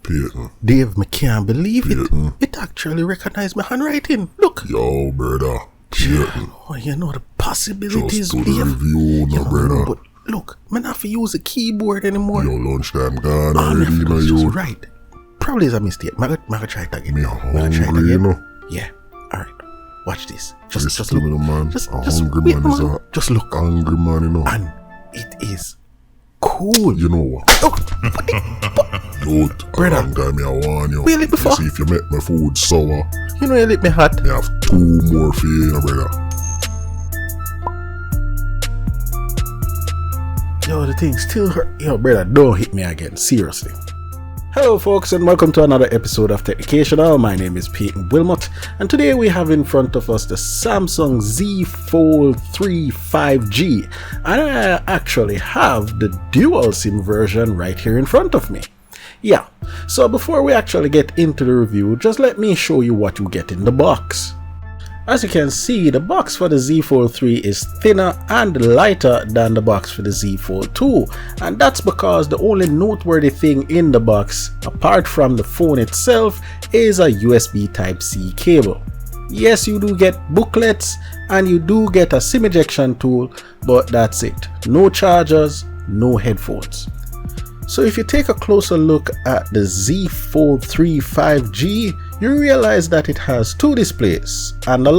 Peyton. Dave, me can't believe Peyton. it. It actually recognized my handwriting. Look. Yo, brother. Peyton. Oh, you know the possibilities, Just do the Dave. review, no, brother. But look, man, I have to use a keyboard anymore. Yo, lunchtime gone Oh, already, you know, just you. right. Probably is a mistake. I'm gonna try it again. Me hungry, you know. Yeah. Alright. Watch this. Just Just to look. me, man. Just hungry wait, man is man. a Just look. hungry man, you know. And it is cool. You know what? Oh, Dude, a Brother. long time I warn you. We lit before. You see, if you make my food sour, you know you lit me hot. I have 2 more for you, you know, brother. Yo, the thing still hurt. Yo, brother, don't hit me again. Seriously. Hello, folks, and welcome to another episode of Technicational. My name is Peyton Wilmot, and today we have in front of us the Samsung Z Fold 3 5G, and I actually have the dual SIM version right here in front of me. Yeah, so before we actually get into the review, just let me show you what you get in the box. As you can see, the box for the Z Fold 3 is thinner and lighter than the box for the Z Fold 2, and that's because the only noteworthy thing in the box, apart from the phone itself, is a USB Type-C cable. Yes, you do get booklets and you do get a SIM ejection tool, but that's it. No chargers, no headphones. So if you take a closer look at the Z Fold 3 5G, you realize that it has 2 displays and a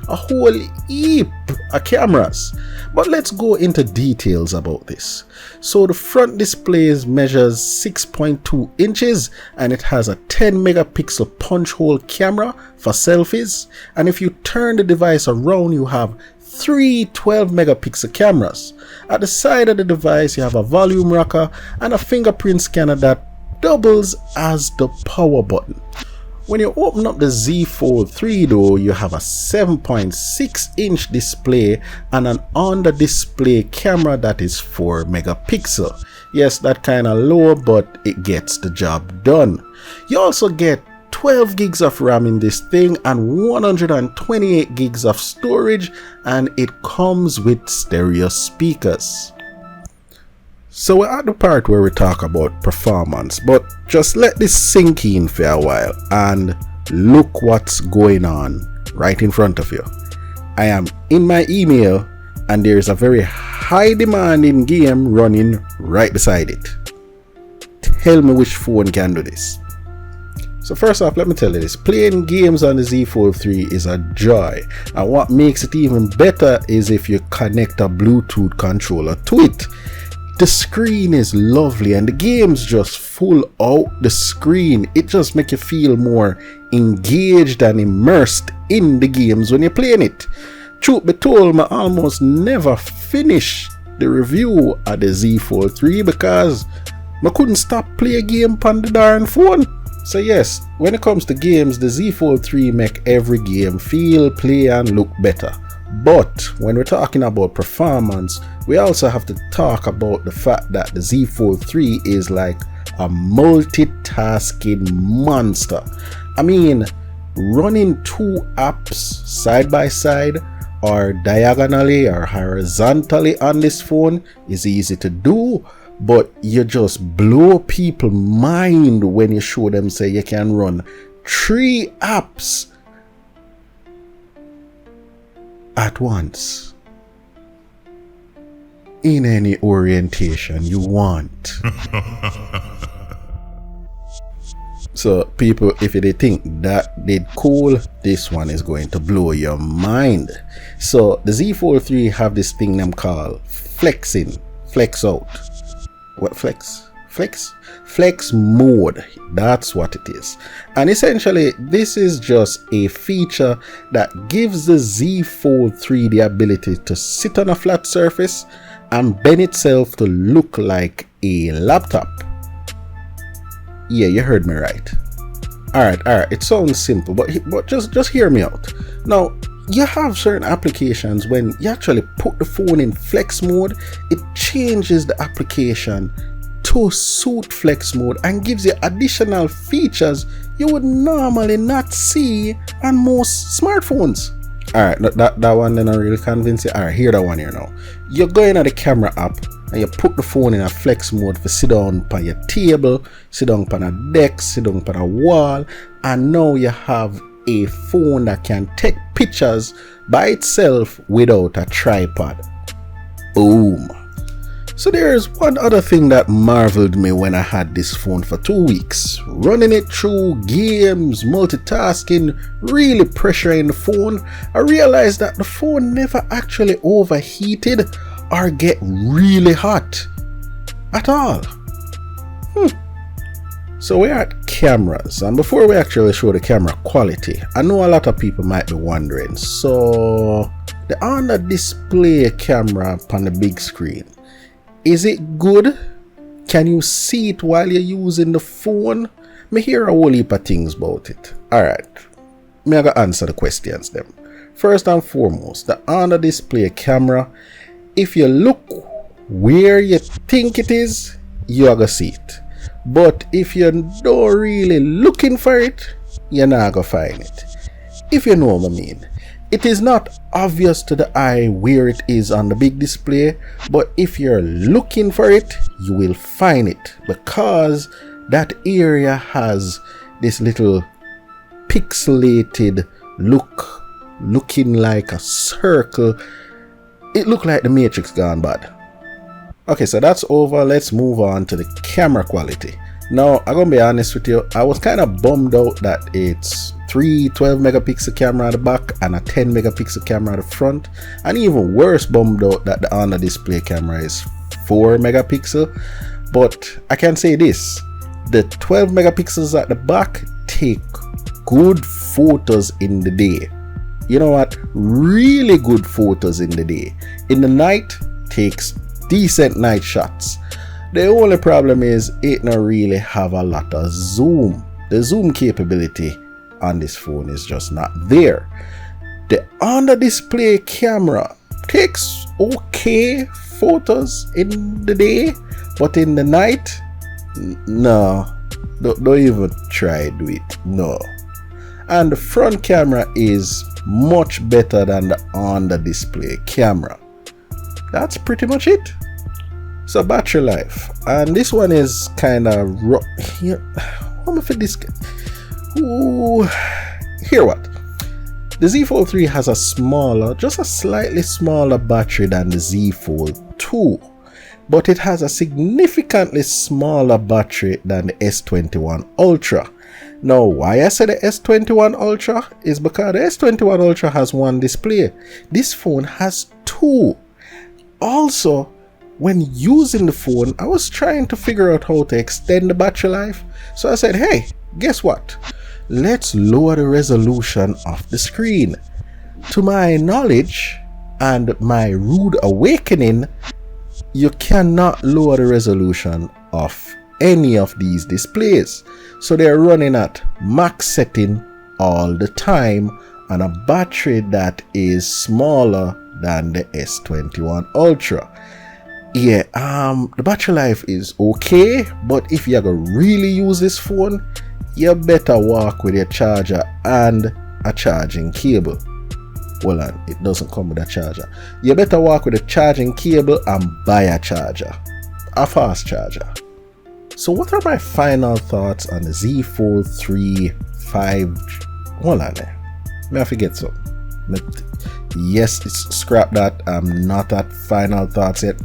whole heap of cameras. But let's go into details about this. So the front display measures 6.2 inches and it has a 10 megapixel punch hole camera for selfies. And if you turn the device around, you have 3 12 megapixel cameras. At the side of the device, you have a volume rocker and a fingerprint scanner that doubles as the power button. When you open up the Z Fold 3 though, you have a 7.6 inch display and an under display camera that is 4 megapixel. Yes, that kind of low, but it gets the job done. You also get 12 gigs of RAM in this thing and 128 gigs of storage, and it comes with stereo speakers. So we're at the part where we talk about performance, but just let this sink in for a while and look what's going on right in front of you. I am in my email and there's a very high demanding game running right beside it. Tell me which phone can do this. So first off, let me tell you this, playing games on the Z Fold 3 is a joy, and what makes it even better is if you connect a Bluetooth controller to it. The screen is lovely and the games just full out the screen. It just makes you feel more engaged and immersed in the games when you're playing it. Truth be told, I almost never finished the review of the Z Fold 3 because I couldn't stop playing a game on the darn phone. So yes, when it comes to games, the Z Fold 3 make every game feel, play and look better. But when we're talking about performance, we also have to talk about the fact that the Z Fold 3 is like a multitasking monster. I mean, running 2 apps side by side or diagonally or horizontally on this phone is easy to do, but you just blow people's mind when you show them say you can run 3 apps at once in any orientation you want. So people, if you think that did cool, this one is going to blow your mind. So the Z Fold 3 have this thing them call flex out. What flex? Flex mode, that's what it is. And essentially this is just a feature that gives the Z Fold 3 the ability to sit on a flat surface and bend itself to look like a laptop. Yeah, you heard me right. Alright, it sounds simple, but just hear me out. Now, you have certain applications when you actually put the phone in flex mode, it changes the application to suit flex mode and gives you additional features you would normally not see on most smartphones. Alright, that one then I really convince you. Alright, hear that one here now. You're going at the camera app and you put the phone in a flex mode for sit down on your table, sit down on a desk, sit down on a wall, and now you have a phone that can take pictures by itself without a tripod. Boom. So there's one other thing that marveled me when I had this phone for 2 weeks. Running it through games, multitasking, really pressuring the phone, I realized that the phone never actually overheated or get really hot at all. So we're at cameras, and before we actually show the camera quality, I know a lot of people might be wondering, so the under display camera on the big screen, is it good? Can you see it while you're using the phone? Me hear a whole heap of things about it. Alright, me I gotta answer the questions then. First and foremost, the under display camera, if you look where you think it is, you're gonna see it. But if you're not really looking for it, you're not gonna find it. If you know what I mean. It is not obvious to the eye where it is on the big display, but if you're looking for it, you will find it, because that area has this little pixelated look, looking like a circle. It looked like the Matrix gone bad. Okay, so that's over. Let's move on to the camera quality. Now, I'm gonna be honest with you, I was kind of bummed out that it's 3 12 megapixel camera at the back and a 10 megapixel camera at the front, and even worse bummed out that the under display camera is 4 megapixel. But I can say this, the 12 megapixels at the back take good photos in the day. You know what? Really good photos in the day. In the night, takes decent night shots. The only problem is it don't really have a lot of zoom. The zoom capability on this phone is just not there. The under display camera takes okay photos in the day, but in the night, no, don't even try do it. No. And the front camera is much better than the under display camera. That's pretty much it. So battery life, and this one is kind of here. What am I for this? Ooh, here what? The Z Fold 3 has a smaller, just a slightly smaller battery than the Z Fold 2, but it has a significantly smaller battery than the S21 Ultra. Now, why I say the S21 Ultra is because the S21 Ultra has one display. This phone has two. Also, when using the phone, I was trying to figure out how to extend the battery life. So I said, hey, guess what? Let's lower the resolution of the screen. To my knowledge and my rude awakening, you cannot lower the resolution of any of these displays. So they're running at max setting all the time on a battery that is smaller than the S21 Ultra. Yeah, the battery life is okay, but if you're gonna really use this phone, you better walk with your charger and a charging cable. Hold on, it doesn't come with a charger. You better walk with a charging cable and buy a charger, a fast charger. So what are my final thoughts on the Z Fold 3 5? Hold on there, may I forget something? Yes, scrap that. I'm not at final thoughts yet.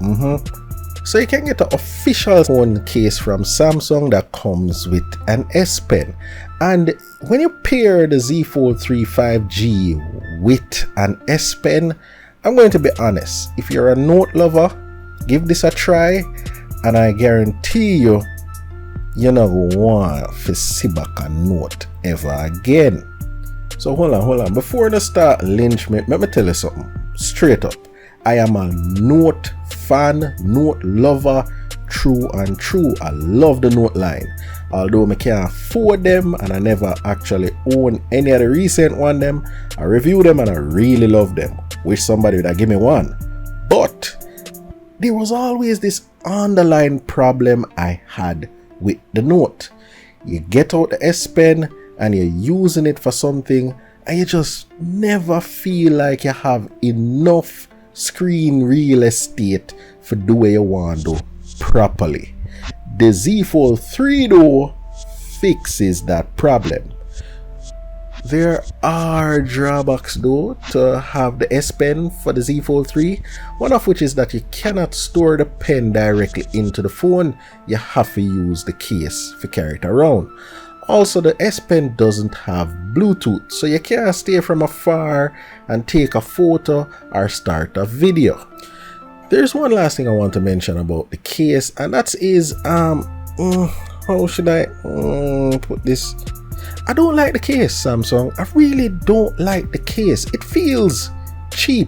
So you can get an official phone case from Samsung that comes with an S Pen, and when you pair the Z Fold 3 5G with an S Pen, I'm going to be honest, if you're a note lover, give this a try, and I guarantee you, you're not going to want to see back a note ever again. So hold on. Before I start lynch me, let me tell you something straight up. I am a Note fan, Note lover, true and true. I love the Note line. Although I can't afford them and I never actually own any of the recent one them, I review them and I really love them. Wish somebody would have give me one. But there was always this underlying problem I had with the Note. You get out the S Pen and you're using it for something and you just never feel like you have enough screen real estate for do what you want to do properly. The Z Fold 3 though fixes that problem. There are drawbacks though to have the S Pen for the Z Fold 3, one of which is that you cannot store the pen directly into the phone. You have to use the case to carry it around. Also, the S Pen doesn't have Bluetooth, so you can't stay from afar and take a photo or start a video. There's one last thing I want to mention about the case, and that is how should I put this? I don't like the case, Samsung. I really don't like the case. It feels cheap,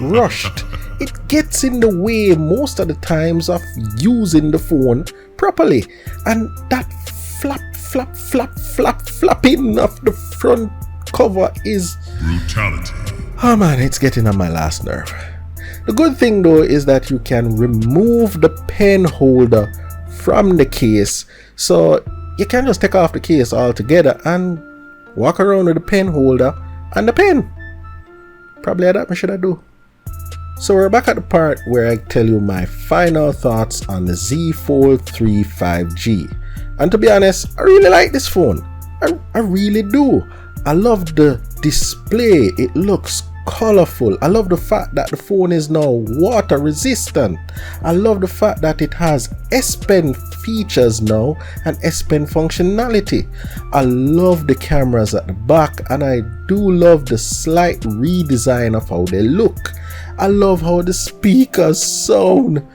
rushed. It gets in the way most of the times of using the phone properly. And that flapping of the front cover is Brutality. oh man, it's getting on my last nerve. The good thing though is that you can remove the pen holder from the case, so you can just take off the case altogether and walk around with the pen holder and the pen. Probably that I should do. So we're back at the part where I tell you my final thoughts on the Z Fold 3 5G. And to be honest, I really like this phone. I really do. I love the display. It looks colorful. I love the fact that the phone is now water resistant. I love the fact that it has S Pen features now and S Pen functionality. I love the cameras at the back, and I do love the slight redesign of how they look. I love how the speakers sound.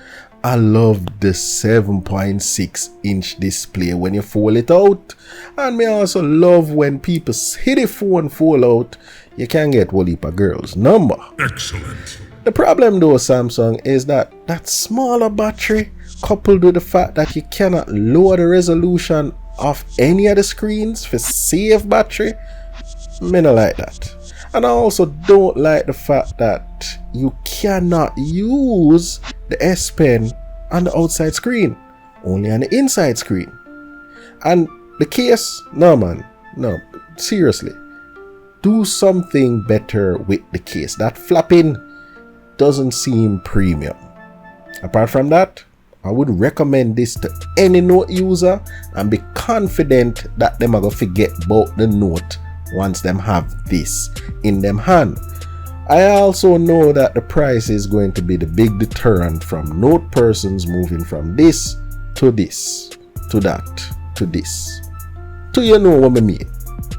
I love the 7.6-inch display when you fold it out, and I also love when people see the phone fold out, you can get one heap of girls' number. Excellent. The problem though, Samsung, is that smaller battery coupled with the fact that you cannot lower the resolution of any of the screens for save battery, me not like that. And I also don't like the fact that you cannot use the S Pen on the outside screen, only on the inside screen. And the case, no man, no, seriously, do something better with the case. That flapping doesn't seem premium. Apart from that, I would recommend this to any Note user and be confident that them are gonna forget about the Note once them have this in them hand. I also know that the price is going to be the big deterrent from Note persons moving from this to this to that to this. So you know what I mean.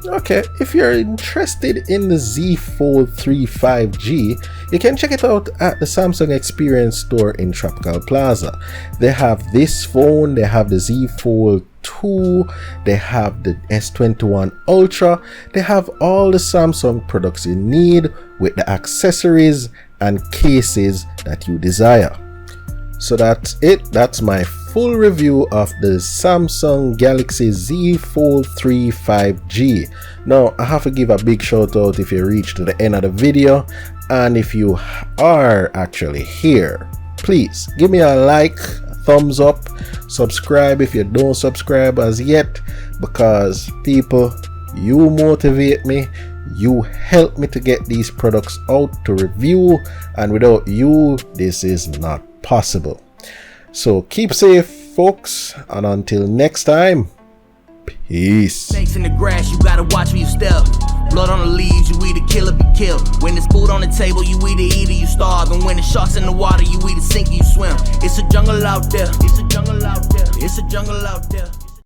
Okay, if you're interested in the Z Fold 3 5G, you can check it out at the Samsung Experience store in Tropical Plaza. They have this phone, they have the Z Fold 2, they have the S21 Ultra, they have all the Samsung products you need with the accessories and cases that you desire. So that's it. That's my full review of the Samsung Galaxy Z Fold 3 5G. Now I have to give a big shout out if you reach to the end of the video, and if you are actually here, please give me a like, a thumbs up, subscribe if you don't subscribe as yet, because people, you motivate me, you help me to get these products out to review, and without you this is not possible. So keep safe, folks, and until next time, peace. Snakes in the grass, you gotta watch where you step. Blood on the leaves, you either kill or be killed. When there's food on the table, you either eat or you starve. And when the sharks in the water, you either sink or you swim. It's a jungle out there. It's a jungle out there. It's a jungle out there.